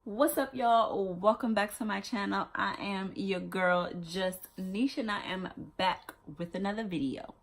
What's up, y'all? Welcome back to my channel. I am your girl just Nish, and I am back with another video.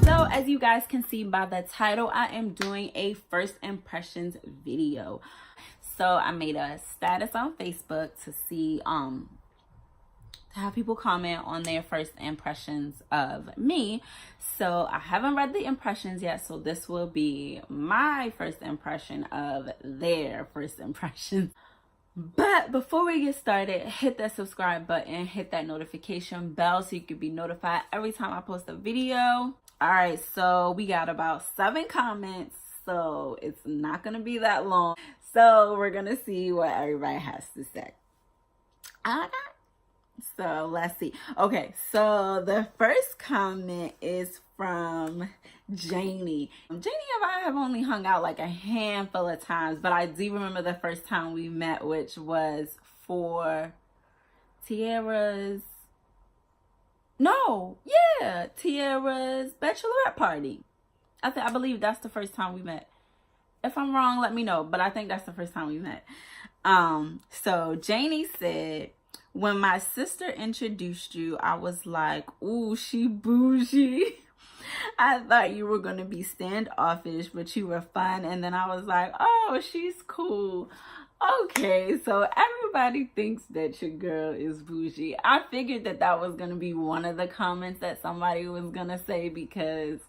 So as you guys can see by the title, I am doing a first impressions video. So I made a status on Facebook to see to have people comment on their first impressions of me. So I haven't read the impressions yet, so this will be my first impression of their first impressions. But before we get started, hit that subscribe button, hit that notification bell so you can be notified every time I post a video. All right, so we got about 7 comments, so it's not gonna be that long. So we're gonna see what everybody has to say. Okay. So let's see. Okay, so the first comment is from Janie. Janie and I have only hung out like a handful of times, but I do remember the first time we met, which was for Tiara's bachelorette party. I believe that's the first time we met. If I'm wrong, let me know, but I think that's the first time we met. So Janie said, when my sister introduced you, I was like, ooh, she bougie. I thought you were going to be standoffish, but you were fun. And then I was like, oh, she's cool. Okay, so everybody thinks that your girl is bougie. I figured that was going to be one of the comments that somebody was going to say, because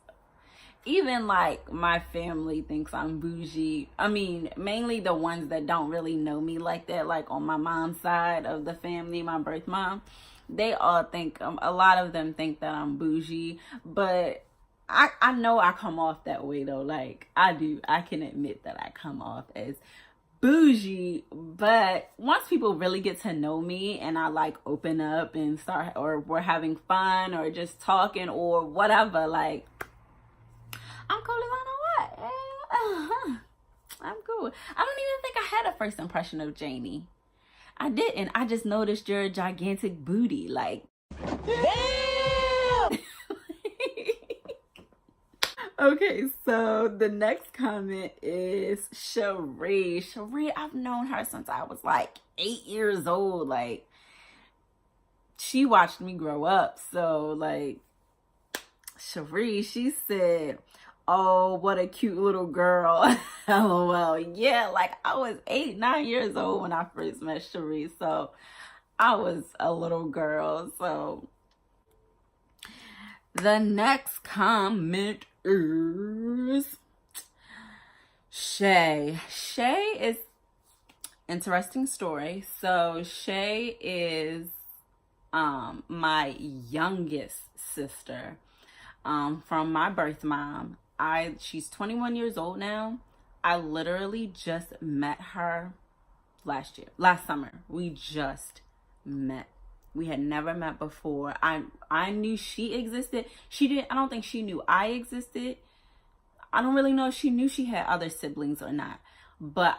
even like my family thinks I'm bougie. I mean, mainly the ones that don't really know me like that, like on my mom's side of the family, my birth mom, they all think, a lot of them think that I'm bougie, but I know I come off that way though. Like I can admit that I come off as bougie, but once people really get to know me and I like open up and start, or we're having fun or just talking or whatever, like I'm cool as I know what. I'm cool. I don't even think I had a first impression of Janie. I didn't. I just noticed your gigantic booty. Like, damn! Okay, so the next comment is Cherie. Cherie, I've known her since I was like 8 years old. Like, she watched me grow up. So, like, Cherie, she said, oh, what a cute little girl. LOL. Yeah, like I was 8, 9 years old when I first met Cherie. So I was a little girl. So the next comment is Shay. Shay is interesting story. So Shay is my youngest sister from my birth mom. She's 21 years old now. I literally just met her last summer. We just met. We had never met before. I knew she existed. I don't think she knew I existed. I don't really know if she knew she had other siblings or not. But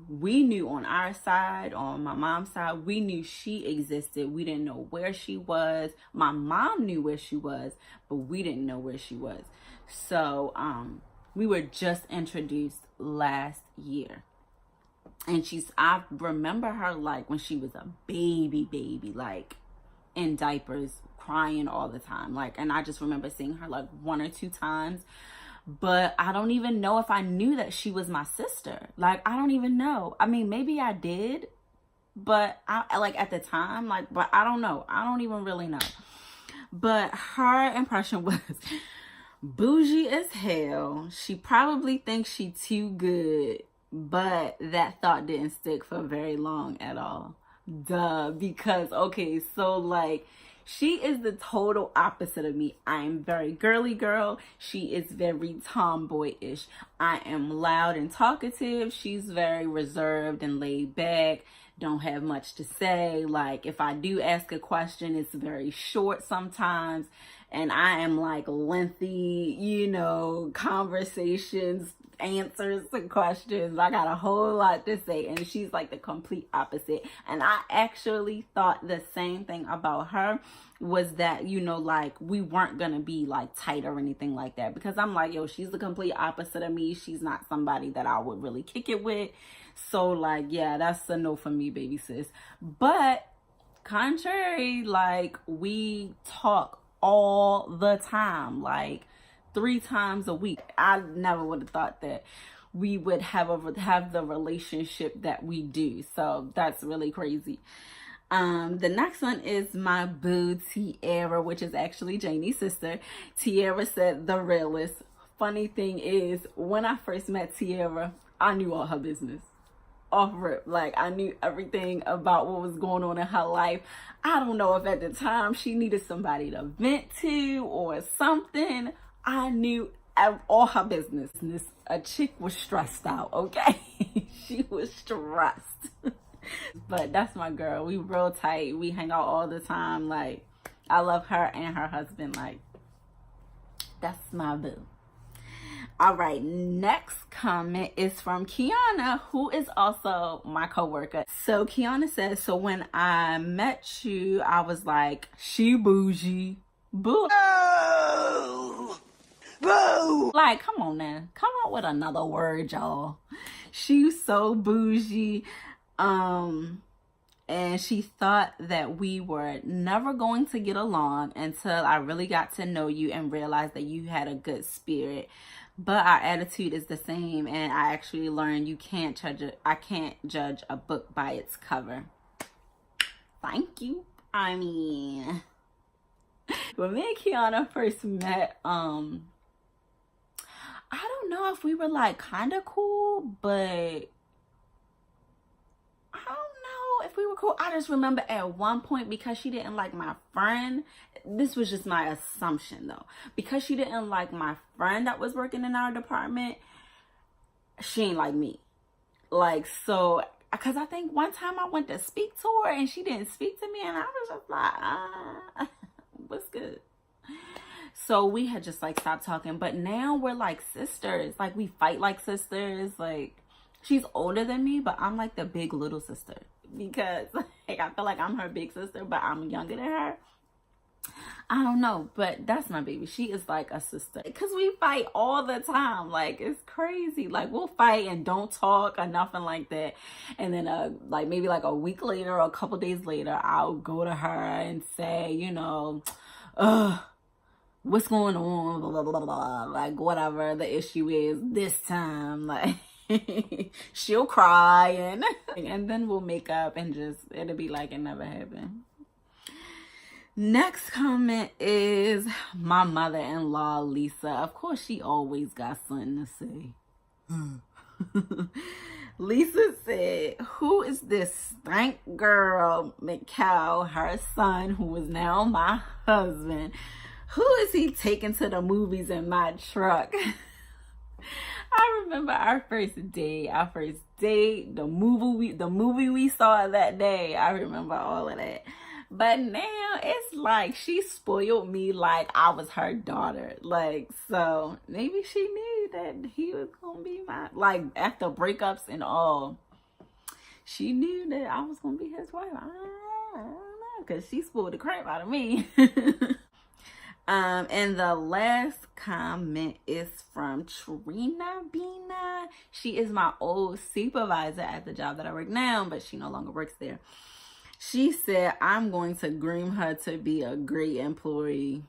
we knew on our side, on my mom's side, we knew she existed. We didn't know where she was. My mom knew where she was, but we didn't know where she was. So we were just introduced last year. And I remember her like when she was a baby, like in diapers, crying all the time. Like, and I just remember seeing her like 1 or 2 times. But I don't even know if I knew that she was my sister. Like, I don't even know. I mean, maybe I did, but like at the time, like, but I don't know. I don't even really know. But her impression was bougie as hell. She probably thinks she too good, but that thought didn't stick for very long at all. Duh, because, okay, so like, she is the total opposite of me. I am very girly girl. She is very tomboyish. I am loud and talkative. She's very reserved and laid back. Don't have much to say. Like, if I do ask a question, it's very short sometimes. And I am like lengthy, conversations, answers to questions. I got a whole lot to say, and she's like the complete opposite. And I actually thought the same thing about her was that, you know, like we weren't gonna be like tight or anything like that, because I'm like, yo, she's the complete opposite of me. She's not somebody that I would really kick it with. So like, yeah, that's a no for me, baby sis. But contrary, like we talk all the time, like 3 times a week. I never would have thought that we would have the relationship that we do. So that's really crazy. The next one is my boo Tiara, which is actually Janie's sister. Tiara said the realest. Funny thing is, when I first met Tiara, I knew all her business off rip. Like, I knew everything about what was going on in her life. I don't know if at the time she needed somebody to vent to or something. I knew all her business. A chick was stressed out, okay? She was stressed. But that's my girl. We real tight. We hang out all the time. Like, I love her and her husband. Like, that's my boo. All right, next comment is from Kiana, who is also my coworker. So Kiana says, so when I met you, I was like, she bougie. Boo. Oh, boo. Like, come on now. Come up with another word, y'all. She's so bougie. And she thought that we were never going to get along until I really got to know you and realized that you had a good spirit. But our attitude is the same, and I actually learned I can't judge a book by its cover. Thank you. I mean, when me and Kiana first met, I don't know if we were like kind of cool, but I don't know if we were cool. I just remember at one point, because she didn't like my friend, this was just my assumption though, because she didn't like my friend that was working in our department, she ain't like me. Like, so, because I think one time I went to speak to her and she didn't speak to me, and I was just like, what's good? So we had just like stopped talking, but now we're like sisters. Like, we fight like sisters. Like, she's older than me, but I'm like the big little sister, because like I feel like I'm her big sister, but I'm younger than her. I don't know, but that's my baby. She is like a sister, because we fight all the time. Like, it's crazy. Like, we'll fight and don't talk or nothing like that, and then like maybe like a week later or a couple days later, I'll go to her and say, you know, what's going on, blah, blah, blah, blah, like whatever the issue is this time. Like, she'll cry and then we'll make up, and just, it'll be like it never happened. Next comment is my mother-in-law, Lisa. Of course, she always got something to say. Lisa said, who is this stank girl, McCall, her son, who is now my husband? Who is he taking to the movies in my truck? I remember our first date, the movie we saw that day. I remember all of that. But now it's like she spoiled me like I was her daughter. Like, so maybe she knew that he was gonna be my, like, after breakups and all, she knew that I was gonna be his wife. I don't know, because she spoiled the crap out of me. And the last comment is from Trina Bina. She is my old supervisor at the job that I work now, but she no longer works there. She said, I'm going to groom her to be a great employee.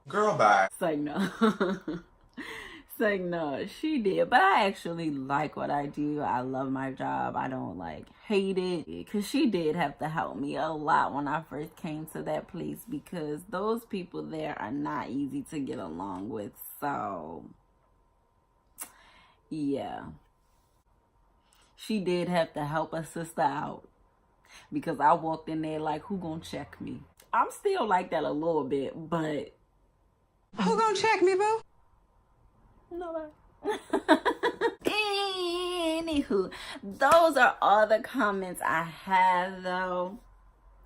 Girl, bye. It's like, no. It's like, no, she did. But I actually like what I do. I love my job. I don't, like, hate it. Because she did have to help me a lot when I first came to that place, because those people there are not easy to get along with. So, yeah. She did have to help a sister out, because I walked in there like, who gonna check me? I'm still like that a little bit, but who gonna check me, boo? Nobody. Anywho, those are all the comments I have, though.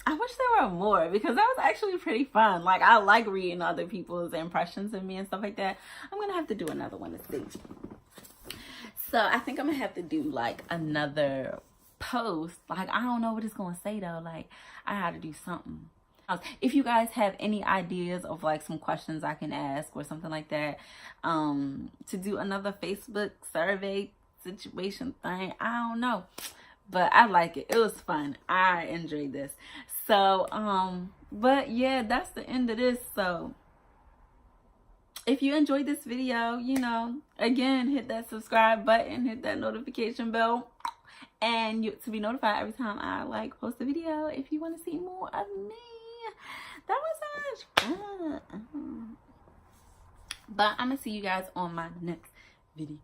I wish there were more, because that was actually pretty fun. Like, I like reading other people's impressions of me and stuff like that. I'm gonna have to do another one to see. So I think I'm gonna have to do like another post. Like, I don't know what it's gonna say though. Like, I had to do something. If you guys have any ideas of like some questions I can ask or something like that, to do another Facebook survey situation thing, I don't know. But I like it. It was fun. I enjoyed this. So, but yeah, that's the end of this. So if you enjoyed this video, you know, again, hit that subscribe button, hit that notification bell, and to be notified every time I like post a video. If you want to see more of me, that was so much fun. But I'm gonna see you guys on my next video.